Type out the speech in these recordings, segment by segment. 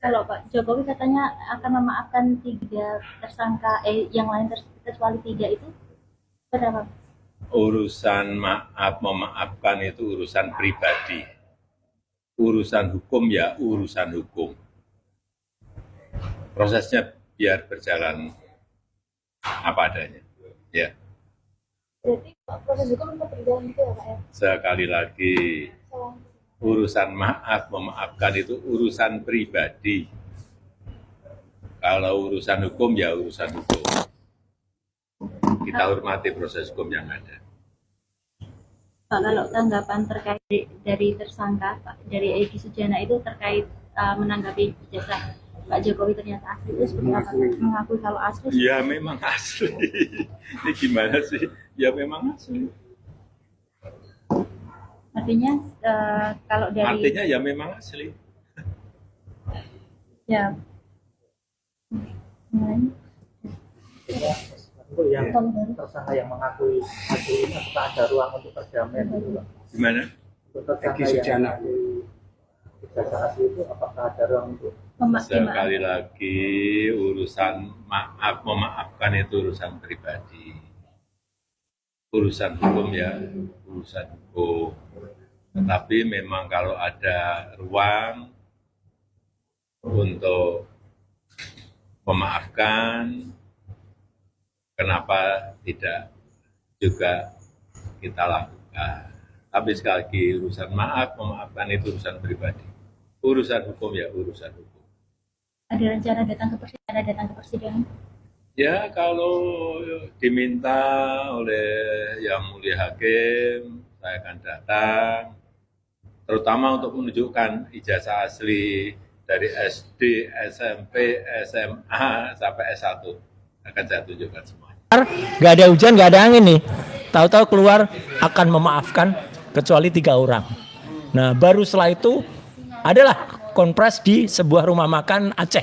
Kalau Pak Jokowi katanya akan memaafkan tiga tersangka, yang lain kecuali tiga itu, berapa? Urusan maaf memaafkan itu urusan pribadi. Urusan hukum ya urusan hukum. Prosesnya biar berjalan apa adanya. Ya, Berarti proses hukum tetap berjalan itu ya Pak ya? sekali lagi Salah. urusan maaf memaafkan itu urusan pribadi. Kalau urusan hukum ya urusan hukum. Kita hormati proses hukum yang ada. Pak, kalau tanggapan terkait dari tersangka Pak, dari Egy Sujana itu terkait menanggapi ijazah Pak Jokowi ternyata asli, itu seperti apa? Mengakui kalau asli? Ya memang asli. Ini gimana sih? Ya memang asli. Artinya kalau dari Artinya ya memang asli. ya mulai Untuk yang tersangka yang mengakui hasil ini, apakah ada ruang untuk perdamaian gitu Pak? Gimana? Untuk tersangka yang mengakui ijazah asli itu, apakah ada ruang untuk Sekali lagi urusan maaf memaafkan itu urusan pribadi. Urusan hukum ya urusan hukum. Tetapi memang kalau ada ruang untuk memaafkan, kenapa tidak juga kita lakukan. Tapi sekali lagi urusan maaf memaafkan itu urusan pribadi. Urusan hukum ya urusan hukum. ada rencana datang ke persidangan? Ya kalau diminta oleh Yang Mulia Hakim, saya akan datang, terutama untuk menunjukkan ijazah asli dari SD, SMP, SMA, sampai S1. Akan saya tunjukkan semuanya. Nggak ada hujan, nggak ada angin nih. Tahu-tahu keluar akan memaafkan kecuali 3 orang. Nah, baru setelah itu adalah konpres di sebuah rumah makan Aceh.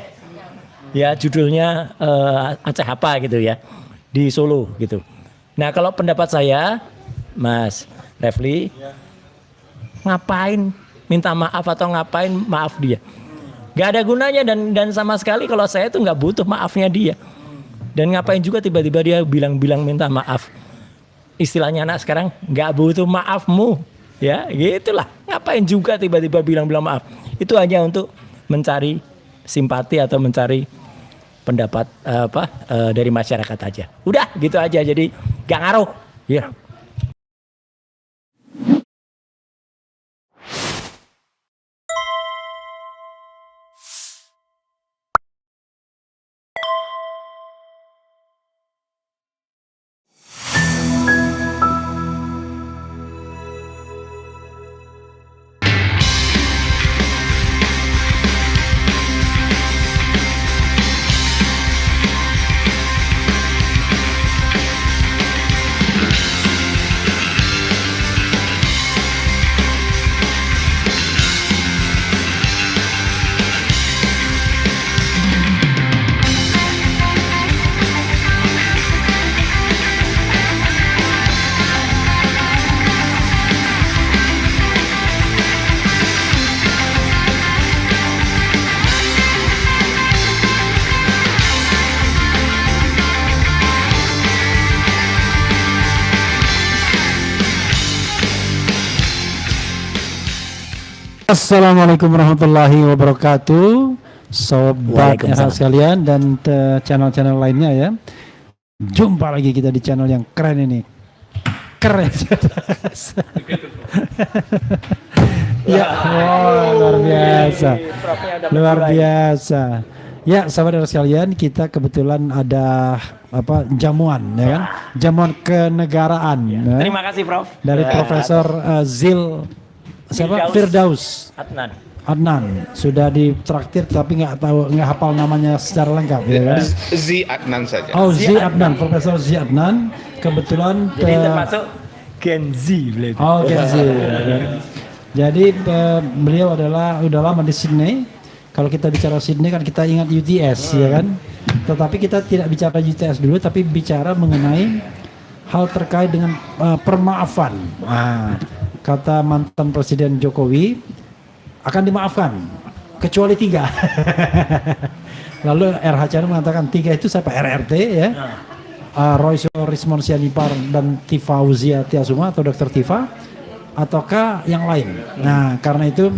Ya, judulnya Aceh apa gitu ya, di Solo gitu. Nah, kalau pendapat saya, Mas Refli, ngapain minta maaf atau ngapain maaf dia? Gak ada gunanya dan sama sekali kalau saya tuh nggak butuh maafnya dia. Dan ngapain juga tiba-tiba dia bilang-bilang minta maaf. Istilahnya anak sekarang nggak butuh maafmu, ya gitulah. Ngapain juga tiba-tiba bilang-bilang maaf? Itu hanya untuk mencari simpati atau mencari pendapat dari masyarakat aja. Udah gitu aja. Jadi nggak ngaruh. Ya. Assalamualaikum warahmatullahi wabarakatuh, sobat RH sekalian dan channel-channel lainnya ya. Jumpa lagi kita di channel yang keren ini. Keren. Ya, luar biasa. Luar biasa. Ya, sahabat RH sekalian, kita kebetulan ada jamuan ya kan? Jamuan kenegaraan. Ya. Terima kasih Prof. Dari Profesor Zil Firdaus Adnan sudah ditraktir tapi nggak hafal namanya secara lengkap ya kan? Zi Adnan saja. Oh, Zi Adnan, Profesor Zi Adnan kebetulan Jadi termasuk Gen Z. Oh, Gen Z. Jadi beliau udah lama di Sydney. Kalau kita bicara Sydney kan kita ingat UTS ya kan? Tetapi kita tidak bicara UTS dulu tapi bicara mengenai hal terkait dengan permaafan. Kata mantan Presiden Jokowi akan dimaafkan kecuali 3. Lalu RHCN mengatakan 3 itu siapa? RRT ya. Royce Rismon Sianipar dan Tifa Uzia Tiasuma atau Dr. Tifa, ataukah yang lain. Nah, karena itu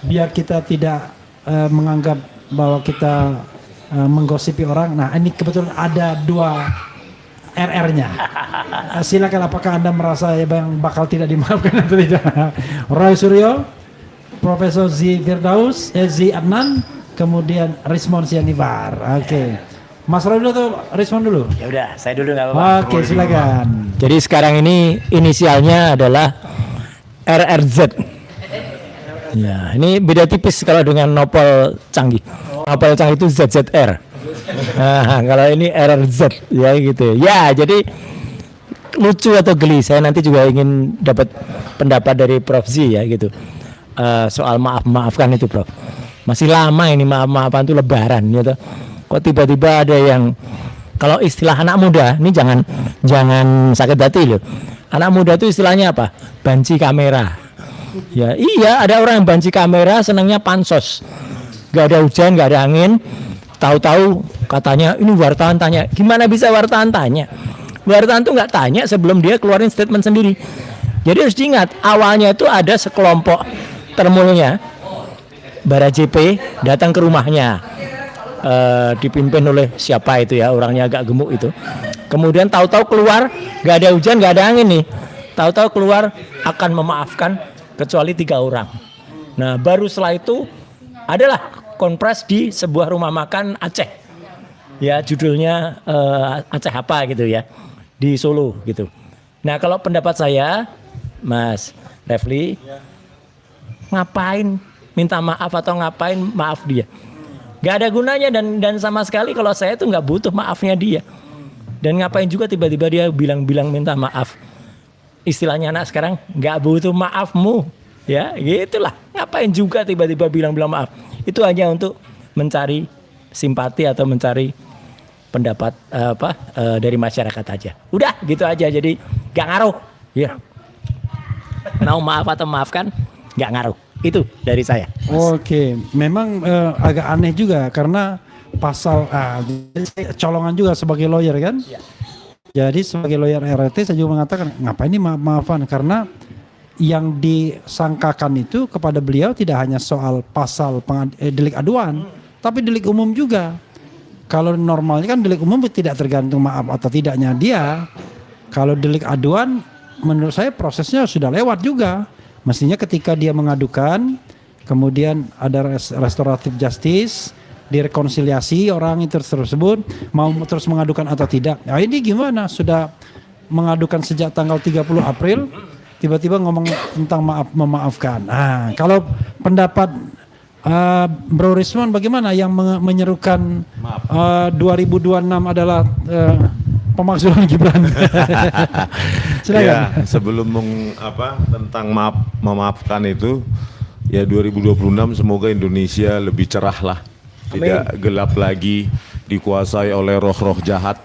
biar kita tidak menganggap bahwa kita menggosipi orang. Nah, ini kebetulan ada 2 RR-nya. Silakan, apakah Anda merasa yang bakal tidak dimaafkan atau tidak? Roy Suryo, Profesor Z Firdaus, Z Adnan, kemudian Rismon Sianipar. Oke. Mas Roy dulu atau Rismon dulu? Ya udah, saya dulu nggak apa-apa. Oke, silakan. Jadi sekarang ini inisialnya adalah RRZ. Ya, ini beda tipis kalau dengan Nopal Canggih. Nopal Canggih itu ZZR. Nah, kalau ini RRZ ya gitu. Ya, jadi lucu atau geli. Saya nanti juga ingin dapat pendapat dari Prof Z ya gitu. Soal maafkan itu, Prof. Masih lama ini maafan itu lebaran gitu. Kok tiba-tiba ada yang, kalau istilah anak muda, ini jangan sakit hati loh. Anak muda itu istilahnya apa? Banci kamera. Ya iya, ada orang yang banci kamera senangnya pansos. Gak ada hujan, gak ada angin. Tahu-tahu katanya ini wartawan tanya. Gimana bisa wartawan tanya? Wartawan tuh nggak tanya sebelum dia keluarin statement sendiri. Jadi harus diingat, awalnya itu ada sekelompok termulnya Bara JP datang ke rumahnya. Dipimpin oleh siapa itu ya, orangnya agak gemuk itu. Kemudian tahu-tahu keluar, nggak ada hujan, nggak ada angin nih. Tahu-tahu keluar akan memaafkan kecuali 3 orang. Nah, baru setelah itu adalah konpres di sebuah rumah makan Aceh. Ya, judulnya Aceh apa gitu ya, di Solo gitu. Nah, kalau pendapat saya, Mas Refli, ngapain minta maaf atau ngapain maaf dia? Gak ada gunanya dan sama sekali kalau saya tuh nggak butuh maafnya dia. Dan ngapain juga tiba-tiba dia bilang minta maaf. Istilahnya anak sekarang nggak butuh maafmu, ya gitulah. Ngapain juga tiba-tiba bilang maaf? Itu hanya untuk mencari simpati atau mencari pendapat dari masyarakat aja. Udah gitu aja. Jadi nggak ngaruh. Ya. Mau maaf atau maafkan nggak ngaruh. Itu dari saya. Oke, memang agak aneh juga karena pasal colongan juga sebagai lawyer kan. Ya. Jadi sebagai lawyer RRT saya juga mengatakan ngapain ini maafan, karena yang disangkakan itu kepada beliau tidak hanya soal pasal delik aduan, tapi delik umum juga. Kalau normalnya kan delik umum tidak tergantung maaf atau tidaknya dia. Kalau delik aduan menurut saya prosesnya sudah lewat juga. Mestinya ketika dia mengadukan, kemudian ada restoratif justice, direkonsiliasi orang itu tersebut, mau terus mengadukan atau tidak. Nah ini gimana? Sudah mengadukan sejak tanggal 30 April, tiba-tiba ngomong tentang memaafkan. Nah, kalau pendapat Bro Rismon bagaimana yang menyerukan 2026 adalah pemakzulan Gibran? Silakan. Ya, sebelum tentang memaafkan itu, ya 2026 semoga Indonesia lebih cerah lah, tidak gelap lagi dikuasai oleh roh-roh jahat,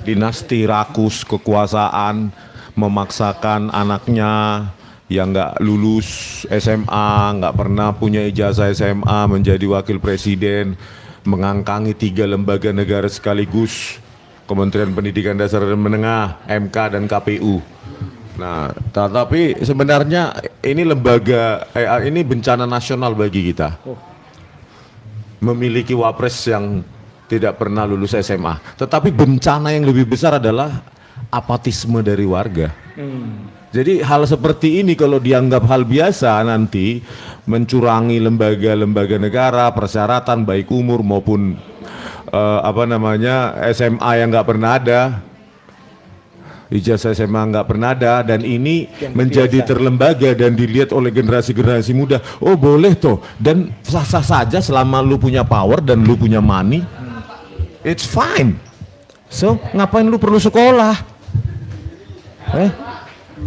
dinasti rakus kekuasaan memaksakan anaknya yang nggak lulus SMA, nggak pernah punya ijazah SMA menjadi wakil presiden, mengangkangi 3 lembaga negara sekaligus, Kementerian Pendidikan Dasar dan Menengah, MK dan KPU. Nah, tapi sebenarnya ini ini bencana nasional bagi kita. Memiliki wapres yang tidak pernah lulus SMA. Tetapi bencana yang lebih besar adalah apatisme dari warga. Jadi hal seperti ini kalau dianggap hal biasa nanti mencurangi lembaga-lembaga negara, persyaratan baik umur maupun SMA yang nggak pernah ada, ijazah SMA nggak pernah ada, dan ini menjadi terlembaga dan dilihat oleh generasi-generasi muda. Oh boleh toh, dan sah-sah saja selama lu punya power dan lu punya money, it's fine. So ngapain lu perlu sekolah?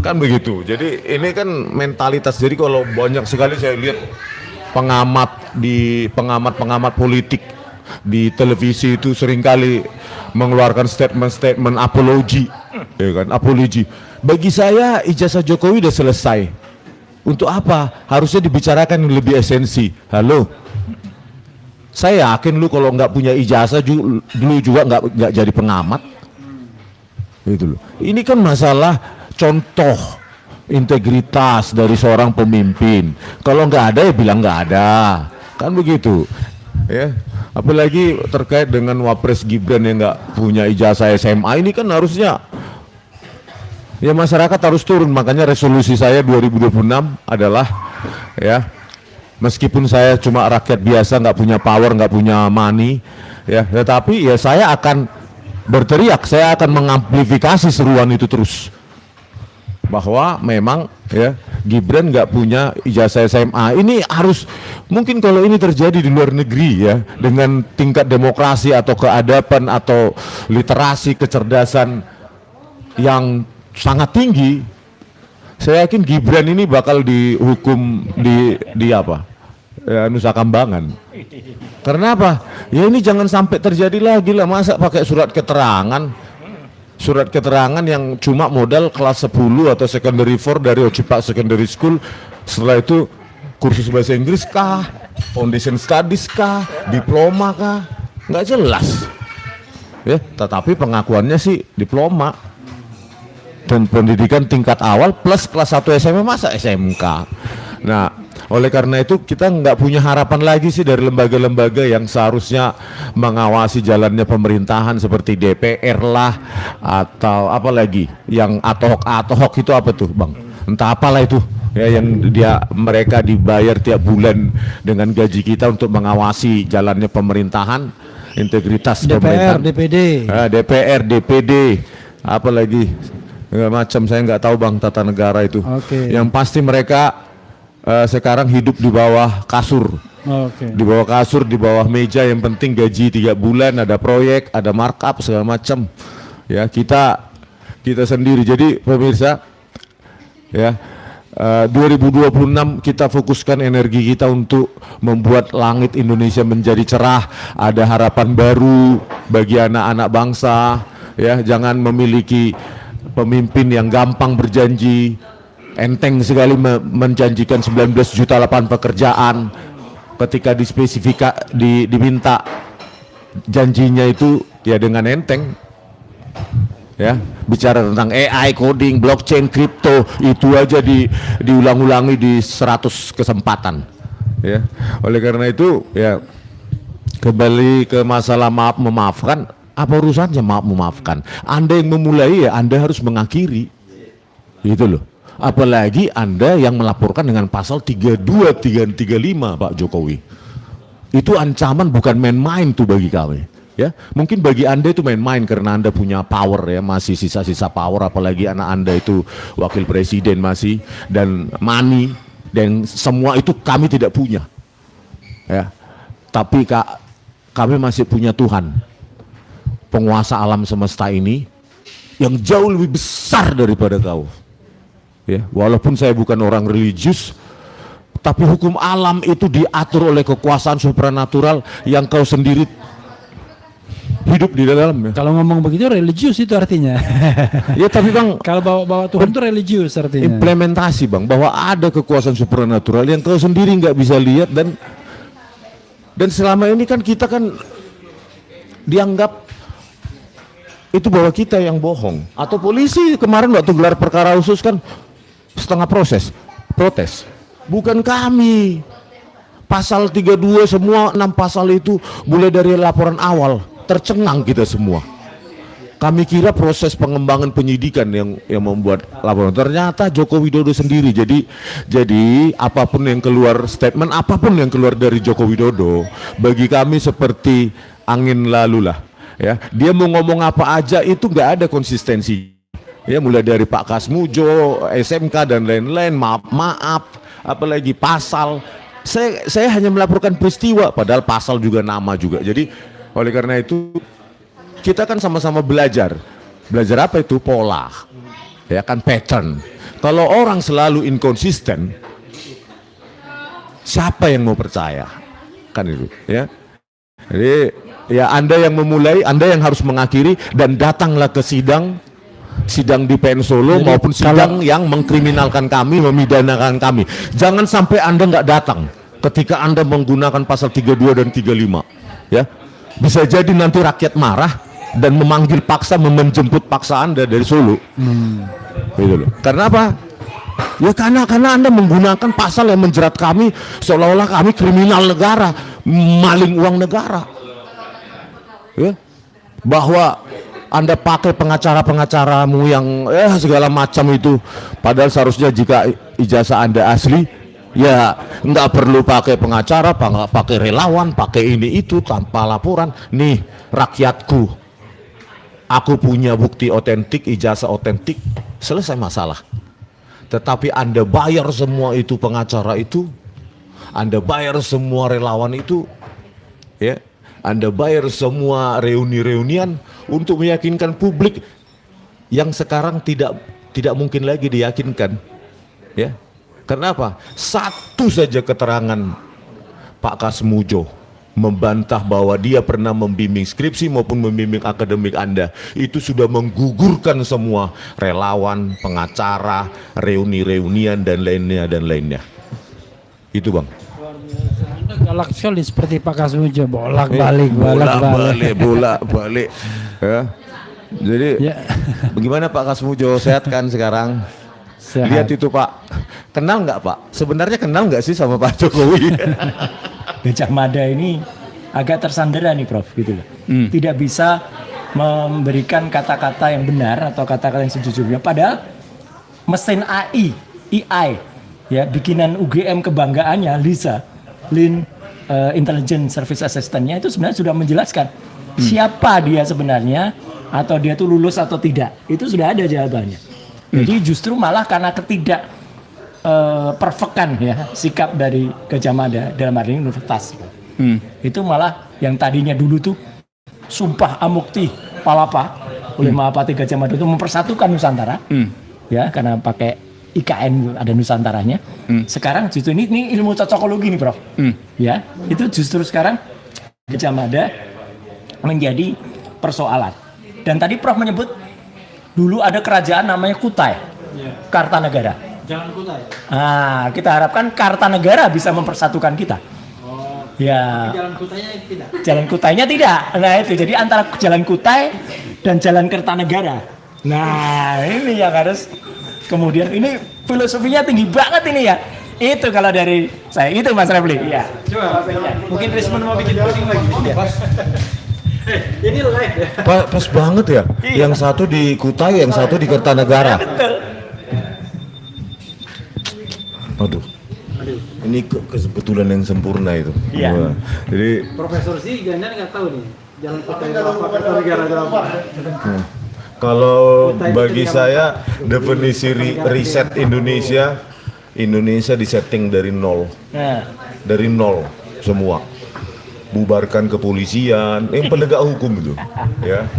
Kan begitu. Jadi ini kan mentalitas. Jadi kalau banyak sekali saya lihat pengamat politik di televisi itu seringkali mengeluarkan statement apologi, ya kan? Apologi. Bagi saya ijazah Jokowi udah selesai. Untuk apa? Harusnya dibicarakan yang lebih esensi. Halo, saya yakin lu kalau nggak punya ijazah dulu juga nggak jadi pengamat. Gitu loh. Ini kan masalah contoh integritas dari seorang pemimpin. Kalau nggak ada ya bilang nggak ada, kan begitu. Ya, apalagi terkait dengan Wapres Gibran yang nggak punya ijazah SMA, ini kan harusnya ya masyarakat harus turun. Makanya resolusi saya 2026 adalah ya, meskipun saya cuma rakyat biasa, nggak punya power, nggak punya money, ya, tetapi ya saya akan berteriak, saya akan mengamplifikasi seruan itu terus, bahwa memang ya Gibran nggak punya ijazah SMA. Ini harus, mungkin kalau ini terjadi di luar negeri ya, dengan tingkat demokrasi atau keadaban atau literasi kecerdasan yang sangat tinggi, saya yakin Gibran ini bakal dihukum di apa? Ya, Nusa Kambangan. Karena apa? Ya ini jangan sampai terjadi lagi lah, masa pakai surat keterangan. Surat keterangan yang cuma modal kelas 10 atau secondary 4 dari Ocipak Secondary School. Setelah itu kursus bahasa Inggris kah? Foundation Studies kah? Diploma kah? Nggak jelas. Ya, tetapi pengakuannya sih diploma. Dan pendidikan tingkat awal plus kelas 1 SMA, masa SMK. Nah, oleh karena itu kita nggak punya harapan lagi sih dari lembaga-lembaga yang seharusnya mengawasi jalannya pemerintahan seperti DPR lah, atau apa lagi yang ad hoc itu apa tuh Bang? Entah apalah itu ya, yang mereka dibayar tiap bulan dengan gaji kita untuk mengawasi jalannya pemerintahan, integritas DPR, pemerintahan. DPD. DPR, DPD, apa lagi? Macam saya nggak tahu Bang, tata negara itu. Oke. Yang pasti mereka sekarang hidup di bawah kasur. Oke. Di bawah kasur, di bawah meja, yang penting gaji 3 bulan, ada proyek, ada markup segala macam. Ya, kita sendiri. Jadi pemirsa ya, 2026 kita fokuskan energi kita untuk membuat langit Indonesia menjadi cerah, ada harapan baru bagi anak-anak bangsa. Ya, jangan memiliki pemimpin yang gampang berjanji, enteng sekali menjanjikan 19 juta lapangan pekerjaan, ketika diminta janjinya itu ya dengan enteng. Ya, bicara tentang AI, coding, blockchain, kripto, itu aja diulang-ulangi di 100 kesempatan. Ya, oleh karena itu ya, kembali ke masalah maaf memaafkan. Apa urusannya maaf memaafkan? Anda yang memulai ya Anda harus mengakhiri. Gitu loh. Apalagi Anda yang melaporkan dengan pasal 32, 35 Pak Jokowi. Itu ancaman bukan main-main tuh bagi kami. Ya, mungkin bagi Anda itu main-main karena Anda punya power ya, masih sisa-sisa power, apalagi anak Anda itu wakil presiden masih, dan money, dan semua itu kami tidak punya. Ya. Tapi kami masih punya Tuhan, penguasa alam semesta ini yang jauh lebih besar daripada kau. Ya, walaupun saya bukan orang religius, tapi hukum alam itu diatur oleh kekuasaan supranatural yang kau sendiri hidup di dalamnya. Kalau ngomong begitu religius itu artinya. Ya tapi Bang, Kalau bawa Tuhan itu religius artinya. implementasi Bang, bahwa ada kekuasaan supranatural yang kau sendiri nggak bisa lihat, dan selama ini kan kita kan dianggap itu bahwa kita yang bohong. Atau polisi kemarin waktu gelar perkara khusus kan setengah protes. Bukan kami. Pasal 32 semua 6 pasal itu mulai dari laporan awal tercengang kita semua. Kami kira proses pengembangan penyidikan yang membuat laporan. Ternyata Joko Widodo sendiri. Jadi apapun yang keluar, statement apapun yang keluar dari Joko Widodo bagi kami seperti angin lalu lah. Ya, dia mau ngomong apa aja itu nggak ada konsistensi. Ya, mulai dari Pak Kasmujo, SMK dan lain-lain, maaf, apalagi pasal. Saya hanya melaporkan peristiwa, padahal pasal juga nama juga. Jadi oleh karena itu kita kan sama-sama belajar. Belajar apa itu? Pola. Ya kan, pattern. Kalau orang selalu inkonsisten, siapa yang mau percaya? Kan itu, ya. Jadi ya Anda yang memulai, Anda yang harus mengakhiri, dan datanglah ke sidang sidang di PN Solo Jadi, maupun sidang yang mengkriminalkan kami, memidanakan kami. Jangan sampai Anda nggak datang ketika Anda menggunakan pasal 32 dan 35. Ya, bisa jadi nanti rakyat marah dan memanggil paksa, menjemput paksa Anda dari Solo. Gitu loh. Karena apa? Ya karena Anda menggunakan pasal yang menjerat kami seolah-olah kami kriminal negara, maling uang negara. Ya. Bahwa Anda pakai pengacara-pengacaramu yang segala macam itu, padahal seharusnya jika ijazah Anda asli, ya nggak perlu pakai pengacara, nggak pakai relawan, pakai ini itu tanpa laporan. Nih rakyatku, aku punya bukti otentik, ijazah otentik, selesai masalah. Tetapi Anda bayar semua itu pengacara itu, Anda bayar semua relawan itu, ya, Anda bayar semua reuni-reunian untuk meyakinkan publik yang sekarang tidak mungkin lagi diyakinkan, ya. Karena apa? Satu saja keterangan Pak Kasmujo membantah bahwa dia pernah membimbing skripsi maupun membimbing akademik Anda, itu sudah menggugurkan semua relawan, pengacara, reuni-reunian dan lainnya. Itu Bang. Anda galak sekali seperti Pak Kasmujo, bolak-balik. Ya. Jadi bagaimana Pak Kasmujo, sehat kan sekarang? Sehat. Lihat itu Pak, kenal nggak Pak? Sebenarnya kenal nggak sih sama Pak Jokowi? Gajah Mada ini agak tersandera nih Prof, gitu loh. Tidak bisa memberikan kata-kata yang benar atau kata-kata yang sejujurnya. Padahal mesin AI, ya bikinan UGM kebanggaannya, LISA, Lean Intelligence Service Assistant-nya itu sebenarnya sudah menjelaskan siapa dia sebenarnya, atau dia tuh lulus atau tidak. Itu sudah ada jawabannya. Jadi justru malah karena ketidak perfekan ya sikap dari Gajah Mada dalam arti universitas, itu malah yang tadinya dulu tuh sumpah amukti palapa oleh Mahapati Gajah Mada itu mempersatukan Nusantara, ya karena pakai IKN ada Nusantaranya. Sekarang justru ini ilmu cocokologi nih Prof, ya itu justru sekarang Gajah Mada menjadi persoalan. Dan tadi Prof menyebut dulu ada kerajaan namanya Kutai, Kartanegara. Jangan Kutai. Nah, kita harapkan Kartanegara bisa mempersatukan kita. Ya. Jalan Kutainya tidak. Jalan Kutainya tidak. Nah itu, jadi antara Jalan Kutai dan Jalan Kertanegara. Nah ini yang harus kemudian, ini filosofinya tinggi banget ini ya. Itu kalau dari saya itu Mas Refli. Iya. Coba, mungkin Risman mau bikin posting lagi. Ini live ya. Pas banget ya. Iya. Yang satu di Kutai, yang satu di Kertanegara. Betul. Aduh. Ini kebetulan yang sempurna itu. Iya. Wah. Jadi Profesor sih jangan nggak tahu nih. Jalan Kutai itu apa, Kertanegara itu apa. kalau bagi saya definisi riset Indonesia disetting dari nol. Nah, Dari nol semua. Bubarkan kepolisian, penegak hukum itu, ya.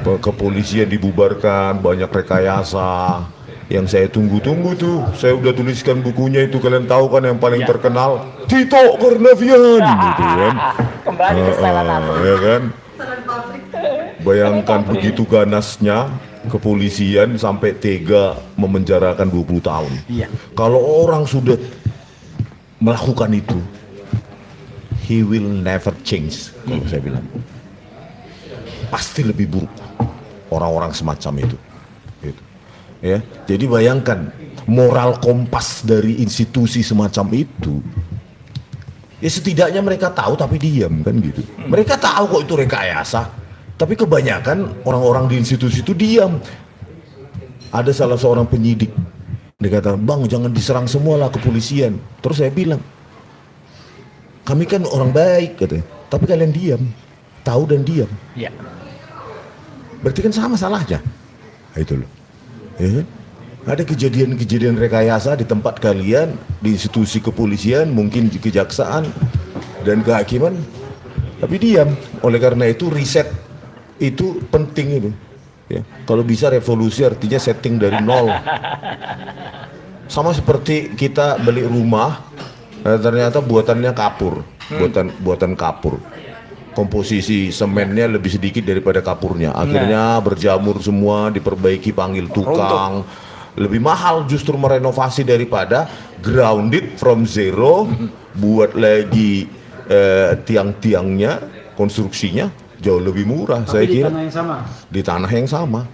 Kepolisian dibubarkan, banyak rekayasa. Yang saya tunggu-tunggu tuh, saya udah tuliskan bukunya itu, kalian tahu kan yang paling terkenal, Tito Karnavian, gitu kan. kembali ke style Ya kan. Bayangkan begitu ganasnya kepolisian sampai tega memenjarakan 20 tahun. Iya. Kalau orang sudah melakukan itu, he will never change, kalau saya bilang. Pasti lebih buruk orang-orang semacam itu. Gitu. Ya, jadi bayangkan moral kompas dari institusi semacam itu. Ya setidaknya mereka tahu tapi diam kan gitu. Mereka tahu kok itu rekayasa, tapi kebanyakan orang-orang di institusi itu diam. Ada salah seorang penyidik, dia kata, "Bang, jangan diserang semua lah kepolisian." Terus saya bilang, kami kan orang baik katanya, tapi kalian diam, tahu dan diam. Iya. Berarti kan sama salahnya. Nah, itu loh. Ya. Ada kejadian-kejadian rekayasa di tempat kalian, di institusi kepolisian, mungkin di kejaksaan dan kehakiman, tapi diam. Oleh karena itu riset itu penting itu. Ya. Kalau bisa revolusi artinya setting dari nol. Sama seperti kita beli rumah, ternyata buatannya kapur, buatan kapur. komposisi semennya lebih sedikit daripada kapurnya. Akhirnya berjamur semua, diperbaiki, panggil tukang. Lebih mahal justru merenovasi daripada grounded from zero, buat lagi tiang-tiangnya, konstruksinya jauh lebih murah. Saya kira Tanah yang sama. di tanah yang sama.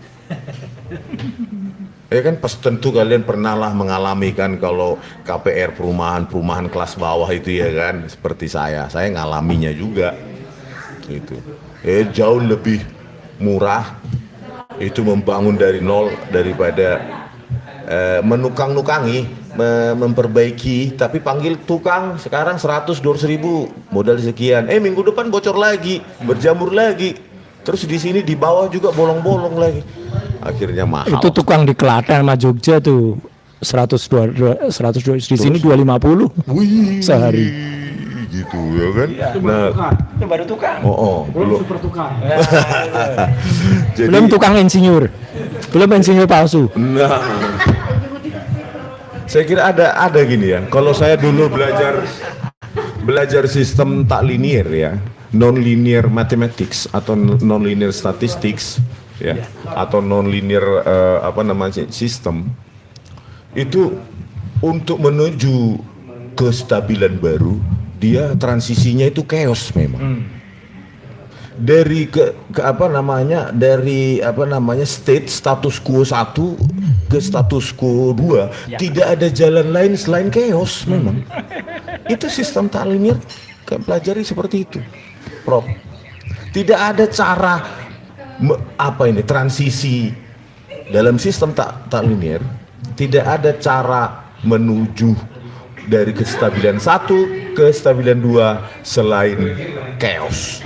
Ya kan, pas tentu kalian pernah lah mengalami kan kalau KPR perumahan kelas bawah itu ya kan, seperti saya ngalaminya juga itu. Jauh lebih murah itu membangun dari nol daripada menukang-nukangi, memperbaiki, tapi panggil tukang sekarang 100-200 ribu modal sekian, minggu depan bocor lagi, berjamur lagi, terus di sini di bawah juga bolong-bolong lagi. Akhirnya mahal. Itu tukang di Klaten sama Jogja tuh 100 di sini 250 sehari. Gitu ya kan. Nah, Itu baru tukang. belum Super tukang. jadi, Belum tukang insinyur. Belum insinyur palsu. nah, saya kira ada gini ya. Kalau saya dulu belajar sistem tak linear ya, non-linear mathematics atau non-linear statistics ya, atau non-linear sistem itu untuk menuju kestabilan baru, dia transisinya itu chaos memang. Dari state status quo 1 ke status quo 2 tidak ada jalan lain selain chaos memang. Itu sistem tak linear, kayak pelajari seperti itu, Prof. Tidak ada cara transisi dalam sistem tak linear, tidak ada cara menuju dari kestabilan 1 ke kestabilan 2 selain chaos.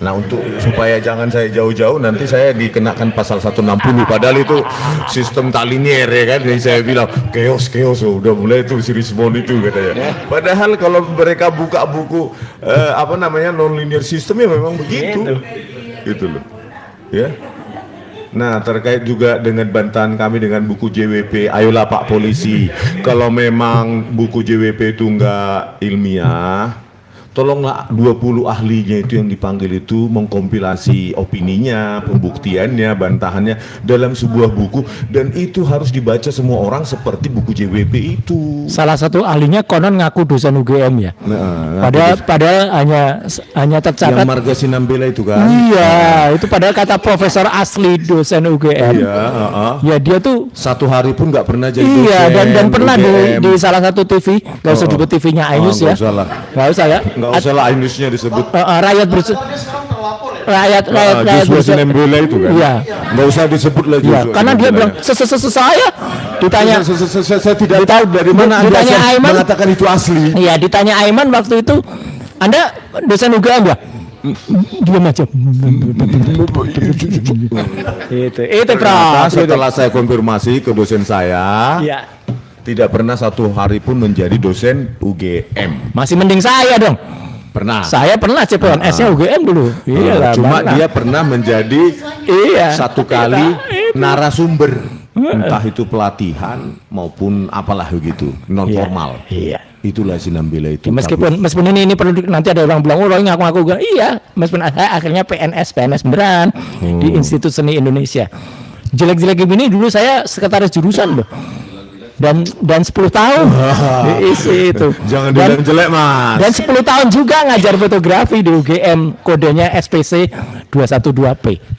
Nah, untuk supaya jangan saya jauh-jauh, nanti saya dikenakan pasal 160, padahal itu sistem tak linear ya kan. Jadi saya bilang chaos, udah mulai tuh si Rismon itu katanya. Padahal kalau mereka buka buku non-linear system ya memang begitu. Gitu loh. Ya. Nah, terkait juga dengan bantahan kami dengan buku JWP, ayolah Pak Polisi, kalau memang buku JWP itu enggak ilmiah, tolonglah 20 ahlinya itu yang dipanggil itu mengkompilasi opininya, pembuktiannya, bantahannya dalam sebuah buku, dan itu harus dibaca semua orang seperti buku JWP itu. Salah satu ahlinya konon ngaku dosen UGM ya. Padahal hanya tercatat yang Marga Sinambela itu kan. Iya, itu padahal kata profesor asli dosen UGM. Iya, ya dia tuh satu hari pun nggak pernah jadi iya, dosen. dan pernah UGM. di salah satu TV, nggak usah disebut TV-nya Ainus ya. Nggak usah ya. Nggak usah lah Ainusnya disebut. Rakyat Joshua Sinambela itu kan. Iya. Nggak usah disebut lagi. Iya, karena dia bilang saya ditanya saya tidak tahu dari mana Anda ditanya Aiman mengatakan itu asli. Iya, ditanya Aiman waktu itu, Anda dosen UGM ya? Diam aja. Itu Ternyata setelah saya konfirmasi ke dosen saya, Iya. tidak pernah satu hari pun menjadi dosen UGM. Masih mending saya dong. Pernah. Saya pernah CPNS-nya UGM dulu. Iya, Cuma dia pernah menjadi satu kali narasumber, entah itu pelatihan maupun apalah begitu, non formal. Iya. Itulah Sinambela itu. Meskipun ini perlu nanti ada orang bilang, ngaku-ngaku iya, meskipun saya akhirnya PNS beneran di Institut Seni Indonesia. Jelek-jelek begini dulu saya sekretaris jurusan loh. Dan 10 tahun diisi itu. Jangan bilang jelek, Mas. Dan 10 tahun juga ngajar fotografi di UGM, kodenya SPC 212P.